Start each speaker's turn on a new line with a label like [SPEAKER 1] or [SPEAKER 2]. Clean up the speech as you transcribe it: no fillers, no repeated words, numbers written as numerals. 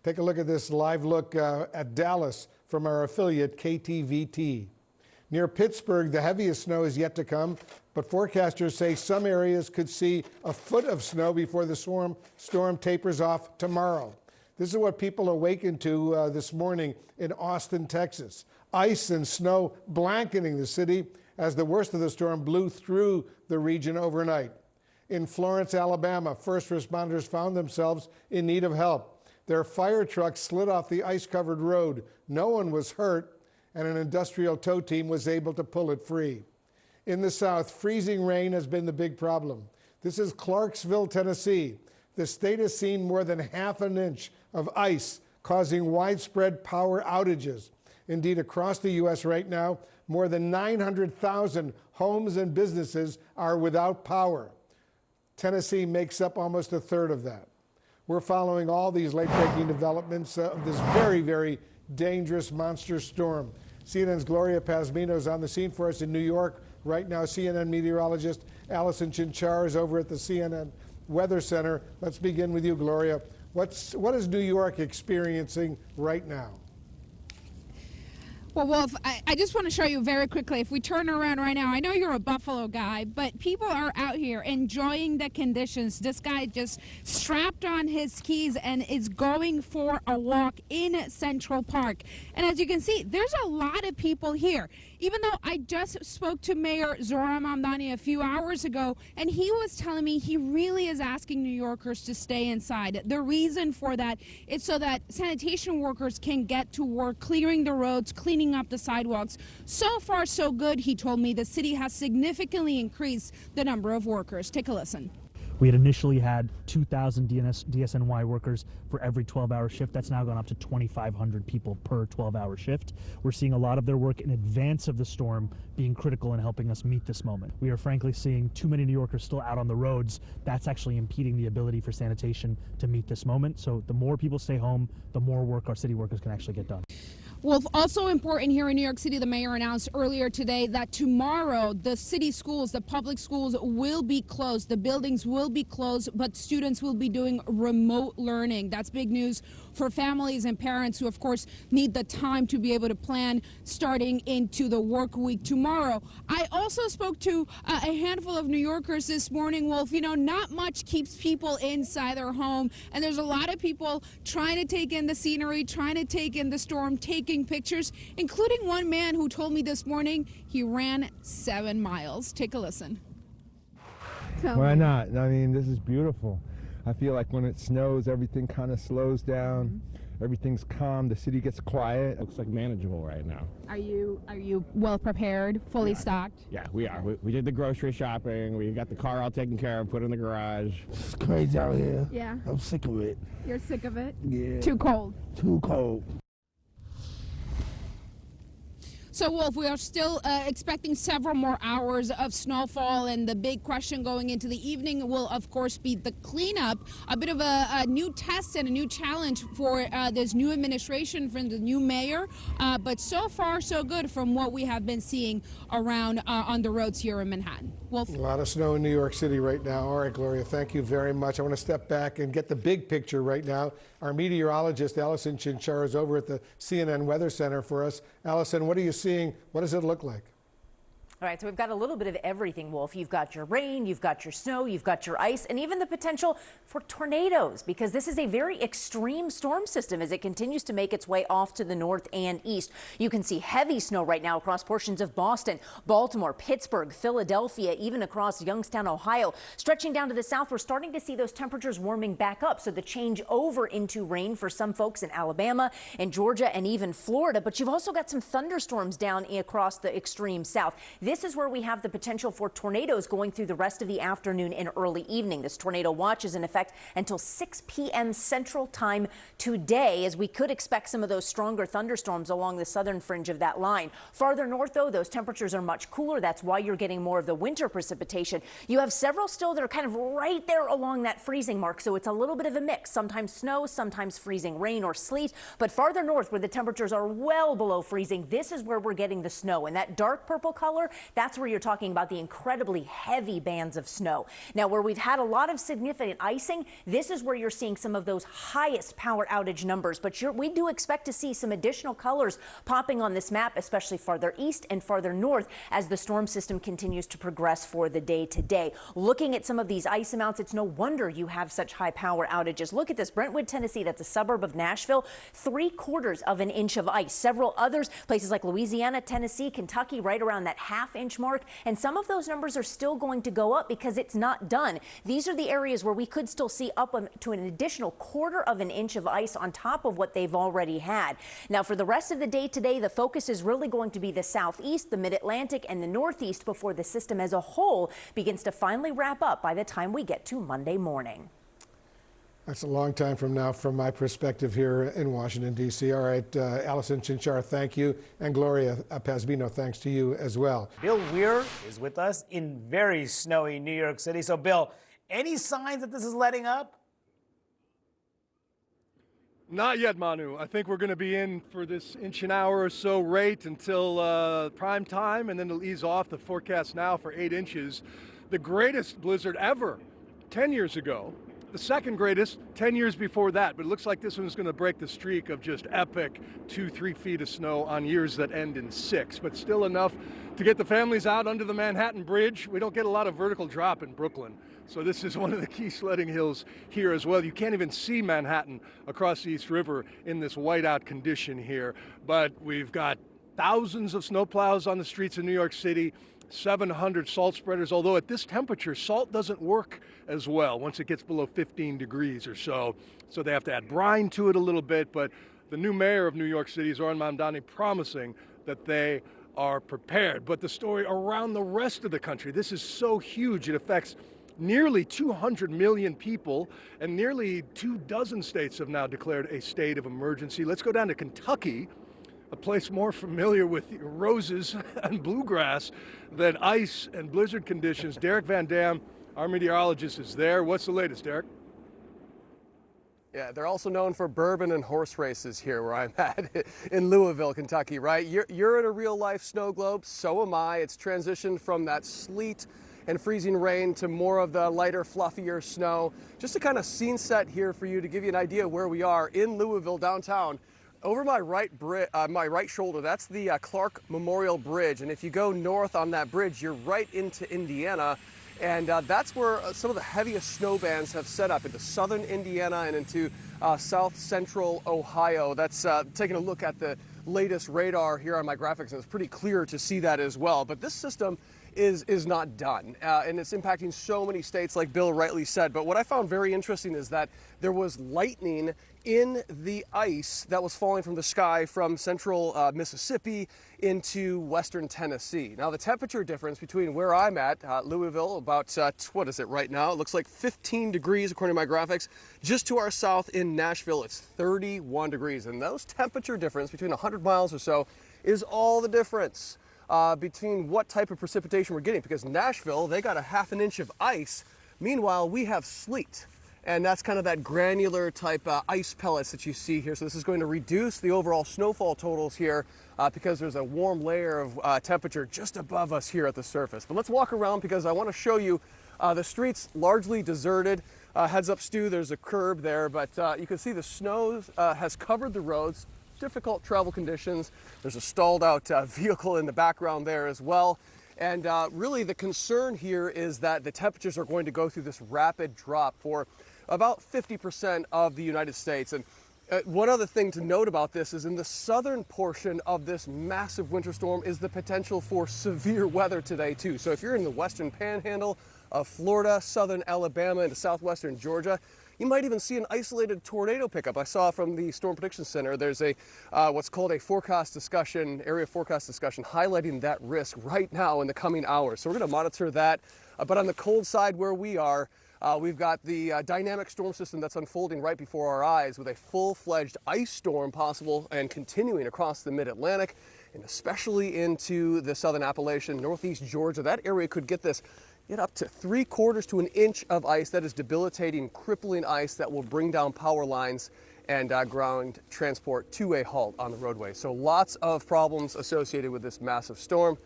[SPEAKER 1] Take a look at this live look at Dallas from our affiliate KTVT. Near Pittsburgh, the heaviest snow is yet to come, but forecasters say some areas could see a foot of snow before the storm tapers off tomorrow. This is what people awakened to this morning in Austin, Texas. Ice and snow blanketing the city as the worst of the storm blew through the region overnight. In Florence, Alabama, first responders found themselves in need of help. Their fire truck slid off the ice-covered road. No one was hurt, and an industrial tow team was able to pull it free. In the South, freezing rain has been the big problem. This is Clarksville, Tennessee. The state has seen more than half an inch of ice, causing widespread power outages. Indeed, across the U.S. right now, more than 900,000 homes and businesses are without power. Tennessee makes up almost a third of that. We're following all these late-breaking developments of this very, very dangerous monster storm. CNN's Gloria Pazmino is on the scene for us in New York right now. CNN meteorologist Allison Chinchar is over at the CNN Weather Center. Let's begin with you, Gloria. What is New York experiencing right now?
[SPEAKER 2] Well, Wolf, I just want to show you very quickly. If we turn around right now, I know you're a Buffalo guy, but people are out here enjoying the conditions. This guy just strapped on his skis and is going for a walk in Central Park. And as you can see, there's a lot of people here. Even though I just spoke to Mayor Zohran Mamdani a few hours ago, and he was telling me he really is asking New Yorkers to stay inside. The reason for that is so that sanitation workers can get to work clearing the roads, cleaning up the sidewalks. So far, so good, he told me. The city has significantly increased the number of workers. Take a listen.
[SPEAKER 3] We had initially had 2,000 DSNY workers for every 12-hour shift. That's now gone up to 2,500 people per 12-hour shift. We're seeing a lot of their work in advance of the storm being critical in helping us meet this moment. We are frankly seeing too many New Yorkers still out on the roads. That's actually impeding the ability for sanitation to meet this moment. So the more people stay home, the more work our city workers can actually get done.
[SPEAKER 2] Well, also important here in New York City, the mayor announced earlier today that tomorrow the city schools, the public schools will be closed. The buildings will be closed, but students will be doing remote learning. That's big news for families and parents who, of course, need the time to be able to plan starting into the work week tomorrow. I also spoke to a handful of New Yorkers this morning, Wolf. You know, not much keeps people inside their home, and there's a lot of people trying to take in the scenery, trying to take in the storm, taking pictures, including one man who told me this morning he ran 7 miles. Take a listen.
[SPEAKER 4] Why not? I mean, this is beautiful. I feel like when it snows, everything kind of slows down. Everything's calm. The city gets quiet. Looks like manageable right now.
[SPEAKER 2] Are you well prepared, fully stocked?
[SPEAKER 4] Yeah, we are. We did the grocery shopping. We got the car all taken care of, put in the garage.
[SPEAKER 5] It's crazy out here.
[SPEAKER 2] Yeah.
[SPEAKER 5] I'm sick of it.
[SPEAKER 2] You're sick of it?
[SPEAKER 5] Yeah.
[SPEAKER 2] Too cold?
[SPEAKER 5] Too cold.
[SPEAKER 2] So, Wolf, we are still expecting several more hours of snowfall, and the big question going into the evening will, of course, be the cleanup. A bit of a new test and a new challenge for this new administration from the new mayor, but so far, so good from what we have been seeing around on the roads here in Manhattan. Wolf?
[SPEAKER 1] A lot of snow in New York City right now. All right, Gloria, thank you very much. I want to step back and get the big picture right now. Our meteorologist, Allison Chinchar, is over at the CNN Weather Center for us. Allison, what are you seeing? What does it look like?
[SPEAKER 6] All right, so we've got a little bit of everything, Wolf. You've got your rain, you've got your snow, you've got your ice, and even the potential for tornadoes, because this is a very extreme storm system as it continues to make its way off to the north and east. You can see heavy snow right now across portions of Boston, Baltimore, Pittsburgh, Philadelphia, even across Youngstown, Ohio. Stretching down to the south, we're starting to see those temperatures warming back up, so the change over into rain for some folks in Alabama and Georgia and even Florida. But you've also got some thunderstorms down across the extreme south. This is where we have the potential for tornadoes going through the rest of the afternoon and early evening. This tornado watch is in effect until 6 p.m. Central Time today, as we could expect some of those stronger thunderstorms along the southern fringe of that line. Farther north, though, those temperatures are much cooler. That's why you're getting more of the winter precipitation. You have several still that are kind of right there along that freezing mark, so it's a little bit of a mix. Sometimes snow, sometimes freezing rain or sleet. But farther north, where the temperatures are well below freezing, this is where we're getting the snow. And that dark purple color, that's where you're talking about the incredibly heavy bands of snow. Now, where we've had a lot of significant icing, this is where you're seeing some of those highest power outage numbers. But we do expect to see some additional colors popping on this map, especially farther east and farther north as the storm system continues to progress for the day today. Looking at some of these ice amounts, it's no wonder you have such high power outages. Look at this, Brentwood, Tennessee, that's a suburb of Nashville, 3/4 of an inch of ice. Several others, places like Louisiana, Tennessee, Kentucky, right around that half-inch mark. And some of those numbers are still going to go up because it's not done. These are the areas where we could still see up to an additional 1/4 of an inch of ice on top of what they've already had. Now, for the rest of the day today, the focus is really going to be the southeast, the mid-Atlantic, and the northeast before the system as a whole begins to finally wrap up by the time we get to Monday morning.
[SPEAKER 1] That's a long time from now from my perspective here in Washington, D.C. All right, Allison Chinchar, thank you. And Gloria Pazbino, thanks to you as well.
[SPEAKER 7] Bill Weir is with us in very snowy New York City. So, Bill, any signs that this is letting up?
[SPEAKER 4] Not yet, Manu. I think we're going to be in for this inch an hour or so rate until prime time, and then it'll ease off. The forecast now for 8 inches. The greatest blizzard ever 10 years ago. The second greatest 10 years before that, but it looks like this one's going to break the streak of just epic 2-3 feet of snow on years that end in 6, but still enough to get the families out under the Manhattan Bridge. We don't get a lot of vertical drop in Brooklyn, so this is one of the key sledding hills here as well. You can't even see Manhattan across the East River in this whiteout condition here, but we've got thousands of snowplows on the streets of New York City, 700 salt spreaders, although at this temperature, salt doesn't work as well once it gets below 15 degrees or so. So they have to add brine to it a little bit, but the new mayor of New York City, Zohran Mamdani, promising that they are prepared. But the story around the rest of the country, this is so huge, it affects nearly 200 million people, and nearly 24 states have now declared a state of emergency. Let's go down to Kentucky, a place more familiar with roses and bluegrass than ice and blizzard conditions. Derek Van Dam, our meteorologist, is there. What's the latest, Derek?
[SPEAKER 8] Yeah, they're also known for bourbon and horse races here where I'm at in Louisville, Kentucky, right? You're in a real-life snow globe, so am I. It's transitioned from that sleet and freezing rain to more of the lighter, fluffier snow. Just a kind of scene set here for you to give you an idea of where we are in Louisville downtown. Over my right shoulder, that's the Clark Memorial Bridge, and if you go north on that bridge, you're right into Indiana, and that's where some of the heaviest snow bands have set up into southern Indiana and into south central Ohio. That's taking a look at the latest radar here on my graphics, and it's pretty clear to see that as well. But this system is not done, and it's impacting so many states, like Bill rightly said. But what I found very interesting is that there was lightning in the ice that was falling from the sky from central Mississippi into western Tennessee. Now, the temperature difference between where I'm at, Louisville, about, what is it right now? It looks like 15 degrees according to my graphics. Just to our south in Nashville, it's 31 degrees. And those temperature difference between 100 miles or so is all the difference between what type of precipitation we're getting, because Nashville, they got a half an inch of ice. Meanwhile, we have sleet. And that's kind of that granular type ice pellets that you see here. So this is going to reduce the overall snowfall totals here because there's a warm layer of temperature just above us here at the surface. But let's walk around because I want to show you the streets largely deserted. Heads up, Stu, there's a curb there, but you can see the snow has covered the roads. Difficult travel conditions. There's a stalled out vehicle in the background there as well. And really the concern here is that the temperatures are going to go through this rapid drop for about 50% of the United States. And one other thing to note about this is in the southern portion of this massive winter storm is the potential for severe weather today too. So if you're in the western panhandle of Florida, southern Alabama, into southwestern Georgia, you might even see an isolated tornado pickup. I saw from the Storm Prediction Center, there's a what's called a forecast discussion, area forecast discussion, highlighting that risk right now in the coming hours. So we're going to monitor that. But on the cold side where we are, we've got the dynamic storm system that's unfolding right before our eyes with a full-fledged ice storm possible and continuing across the mid-Atlantic and especially into the southern Appalachian, northeast Georgia. That area could get up to 3/4 to an inch of ice. That is debilitating, crippling ice that will bring down power lines and ground transport to a halt on the roadway. So lots of problems associated with this massive storm.